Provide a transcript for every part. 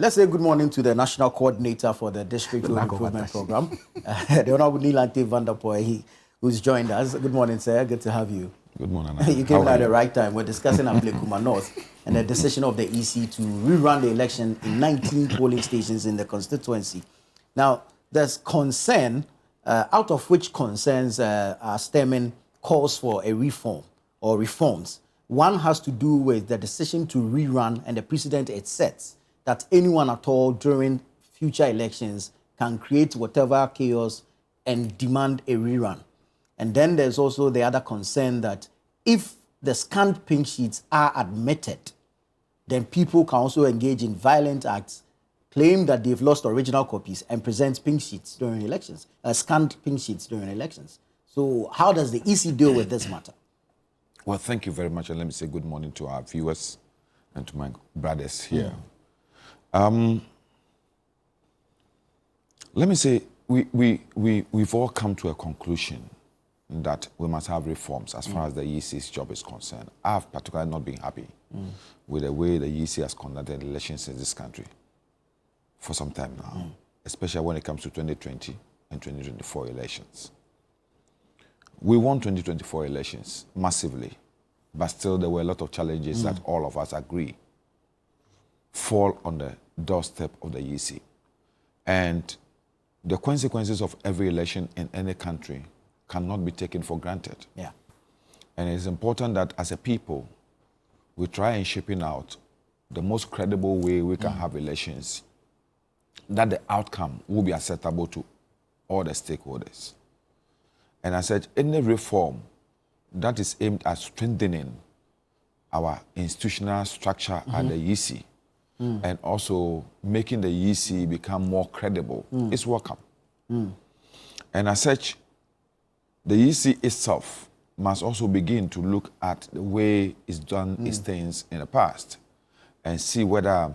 Let's say good morning to the National Coordinator for the District Home Improvement Program, the Honorable Lante Vanderpuye, who's joined us. Good morning, sir. Good to have you. Good morning. You came at the right time. We're discussing Ablekuma North and the decision of the EC to rerun the election in 19 polling stations in the constituency. Now, there's concern, out of which concerns are stemming calls for a reform or reforms. One has to do with the decision to rerun and the precedent it sets that anyone at all during future elections can create whatever chaos and demand a rerun. And then there's also the other concern that if the scanned pink sheets are admitted, then people can also engage in violent acts, claim that they've lost original copies, and present pink sheets during elections, scanned pink sheets during elections. So how does the EC deal with this matter? Well, thank you very much, and let me say good morning to our viewers and to my brothers here. Let me say we've all come to a conclusion that we must have reforms as far as the EC's job is concerned. I've particularly not been happy with the way the EC has conducted elections in this country for some time now, especially when it comes to 2020 and 2024 elections. We won 2024 elections massively, but still there were a lot of challenges that all of us agree fall on the doorstep of the EC. And the consequences of every election in any country cannot be taken for granted. Yeah. And it's important that as a people, we try and shaping out the most credible way we can have elections, that the outcome will be acceptable to all the stakeholders. And I said, any reform that is aimed at strengthening our institutional structure at the EC and also making the EC become more credible is welcome. And as such, the EC itself must also begin to look at the way it's done its things in the past and see whether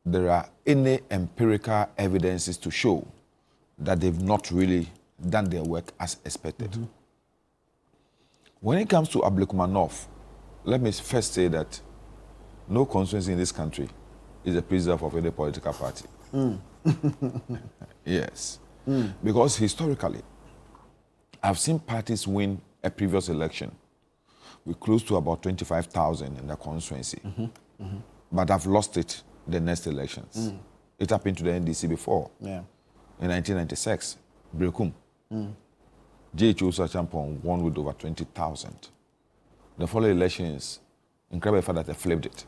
there are any empirical evidences to show that they've not really done their work as expected. When it comes to Ablekuma North, let me first say that no constituency in this country is a preserve of any political party. Yes. Because historically, I've seen parties win a previous election with close to about 25,000 in the constituency, but I've lost it the next elections. It happened to the NDC before. Yeah. In 1996, Brekum, JHO Sachampon won with over 20,000. The following elections, incredible fact that they flipped it.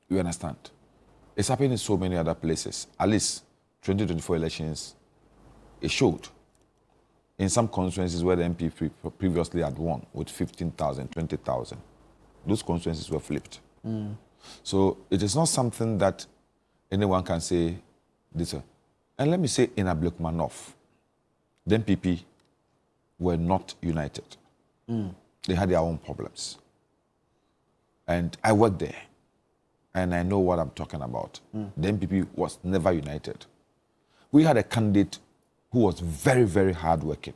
You understand? It's happened in so many other places. At least 2024 elections, it showed. In some constituencies where the NPP previously had won with 15,000, 20,000, those constituencies were flipped. So it is not something that anyone can say this. And let me say in Ablekuma North, the NPP were not united. They had their own problems. And I worked there, and I know what I'm talking about. The NPP was never united. We had a candidate who was very, very hardworking.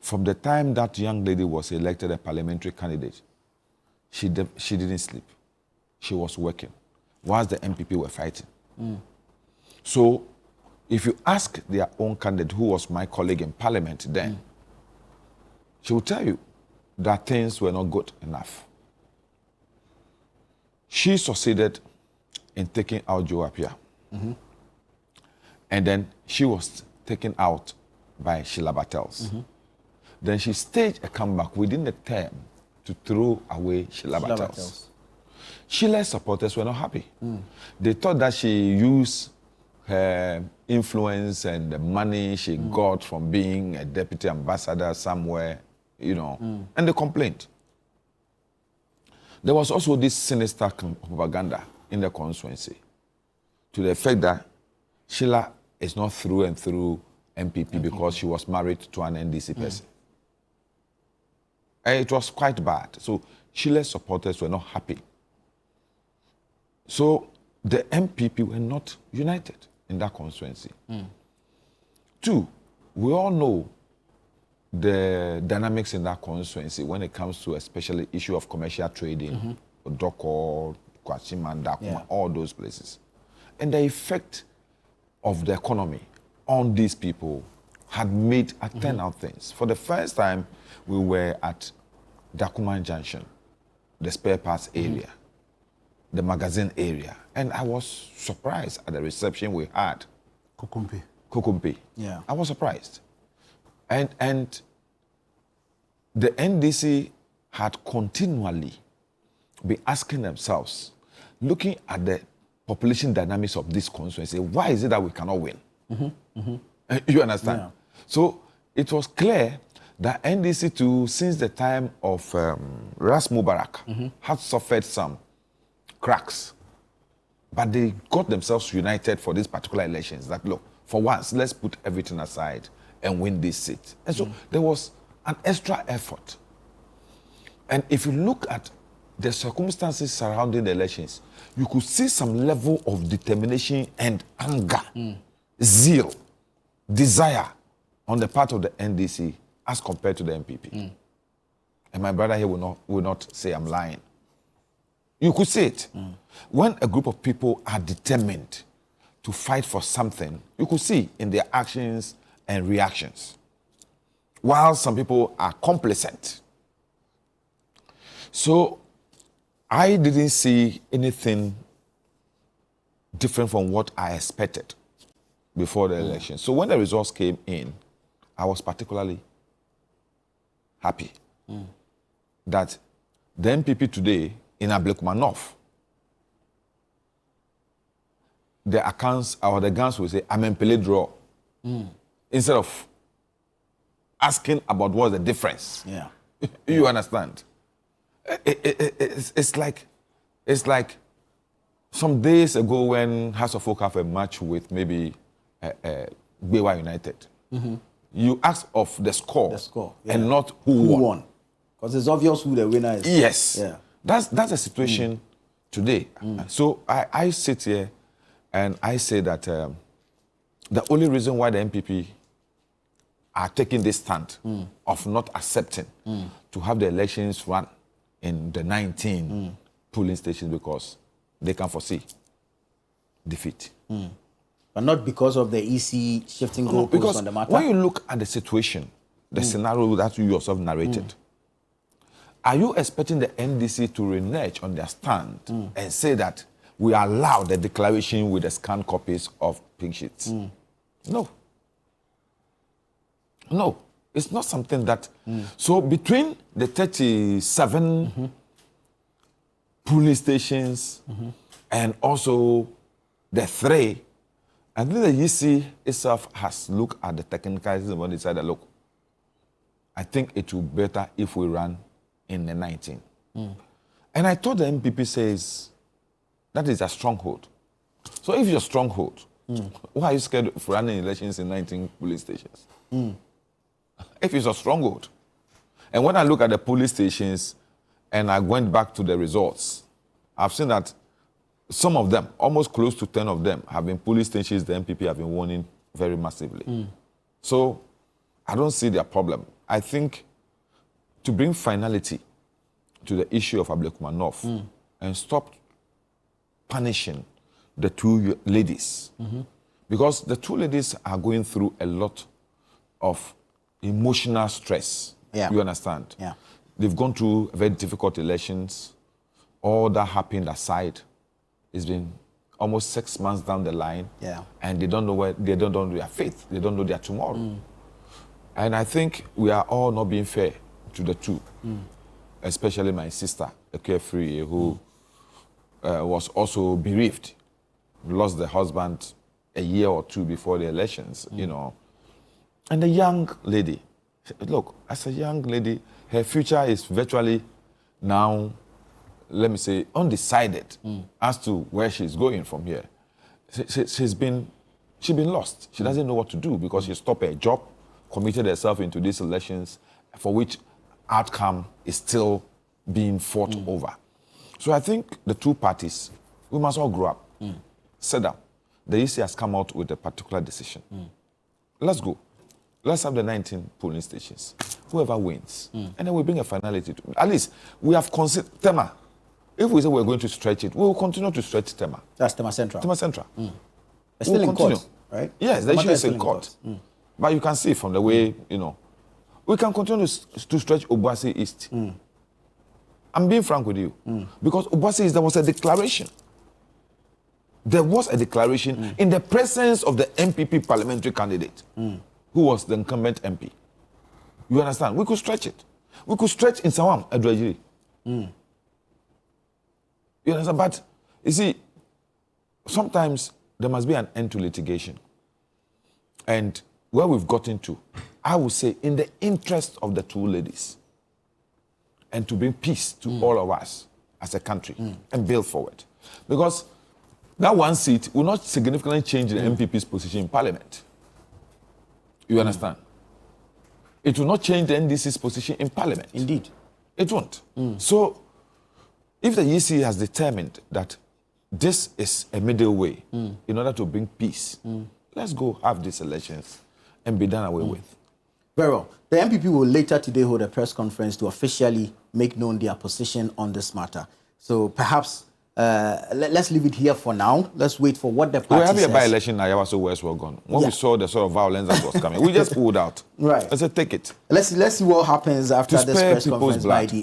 From the time that young lady was elected a parliamentary candidate, she didn't sleep. She was working, whilst the NPP were fighting. So if you ask their own candidate, who was my colleague in parliament then, she will tell you that things were not good enough. She succeeded in taking out Joe Appiah. And then she was taken out by Sheila Battles. Then she staged a comeback within the term to throw away Sheila Battles. Sheila's supporters were not happy. They thought that she used her influence and the money she got from being a deputy ambassador somewhere, you know, and they complained. There was also this sinister propaganda in the constituency to the effect that Sheila is not through and through NPP because she was married to an NDC person. And it was quite bad. So Sheila's supporters were not happy. So the NPP were not united in that constituency. Two, we all know the dynamics in that constituency when it comes to especially issue of commercial trading, DOCO, Kwachima, Dakuma, all those places. And the effect of the economy on these people had made a turnout things. For the first time, we were at Dakuma Junction, the spare parts area, the magazine area. And I was surprised at the reception we had. Kokumpe. Yeah. I was surprised. And the NDC had continually been asking themselves, looking at the population dynamics of this constituency, why is it that we cannot win? You understand? Yeah. So it was clear that NDC too, since the time of Ras Mubarak, had suffered some cracks. But they got themselves united for these particular elections. That, look, for once, let's put everything aside and win this seat. And so there was an extra effort. And if you look at the circumstances surrounding the elections, you could see some level of determination and anger, zeal, desire on the part of the NDC as compared to the NPP. And my brother here will not say I'm lying. You could see it. When a group of people are determined to fight for something, you could see in their actions and reactions. While some people are complacent. So I didn't see anything different from what I expected before the election. So when the results came in, I was particularly happy that the NPP today in Ablekuma North, the accounts or the guns will say, Amempele draw. Instead of asking about what's the difference. Yeah. You understand? It's like some days ago when House of Folk have a match with maybe Bewa United. You ask of the score, and not who won. Because it's obvious who the winner is. Yes. Yeah. That's the situation today. So I sit here and I say that the only reason why the NPP are taking this stand of not accepting to have the elections run in the 19 polling stations because they can foresee defeat. But not because of the EC shifting goalposts on the matter. When you look at the situation, the scenario that you yourself narrated, are you expecting the NDC to renege on their stand and say that we allow the declaration with the scanned copies of pink sheets? No. No, it's not something that... So between the 37 polling stations and also the 3, I think the EC itself has looked at the technicalities and decided, look, I think it will be better if we run in the 19. And I thought the NPP says that is a stronghold. So if you're a stronghold, why are you scared of running elections in 19 police stations? If it's a stronghold. And when I look at the police stations and I went back to the results, I've seen that some of them, almost close to 10 of them, have been police stations the NPP have been winning very massively. So I don't see their problem. I think to bring finality to the issue of Ablekuma North and stop punishing the two ladies, because the two ladies are going through a lot of emotional stress. Yeah. You understand? Yeah. They've gone through very difficult elections. All that happened aside, it's been almost 6 months down the line. Yeah. And they don't know where, they don't know their faith. They don't know their tomorrow. And I think we are all not being fair to the two. Especially my sister, Ekefri, who was also bereaved, lost the husband a year or two before the elections, you know. And the young lady, look, as a young lady, her future is virtually now, let me say, undecided as to where she's going from here. She's been lost. She doesn't know what to do because she stopped her job, committed herself into these elections, for which outcome is still being fought over. So I think the two parties, we must all grow up, sit down. The EC has come out with a particular decision. Let's go. Let's have the 19 polling stations. Whoever wins. And then we bring a finality to it. At least we have considered, Tema, If we say we're going to stretch it, we will continue to stretch Tema. That's Tema Central. Tema Central. It's still in court, right? Yes, the issue is in court. But you can see from the way, we can continue to stretch Obuasi East. I'm being frank with you. Because Obuasi East, there was a declaration. There was a declaration in the presence of the NPP parliamentary candidate, who was the incumbent MP. You understand? We could stretch it. We could stretch in Sawam, Adwajiri. You understand? But, you see, sometimes there must be an end to litigation. And where we've gotten to, I would say, in the interest of the two ladies, and to bring peace to all of us as a country and build forward. Because that one seat will not significantly change the NPP's position in Parliament. You understand? It will not change the NDC's position in Parliament. Indeed. It won't. So, if the EC has determined that this is a middle way in order to bring peace, let's go have these elections and be done away with. Very well. The NPP will later today hold a press conference to officially make known their position on this matter. So perhaps let's leave it here for now. Let's wait for what the party says. We have a by-election now, Yawaso West were gone. When we saw the sort of violence that was coming, we just pulled out. Right. I said, take it. Let's see what happens after this press conference by the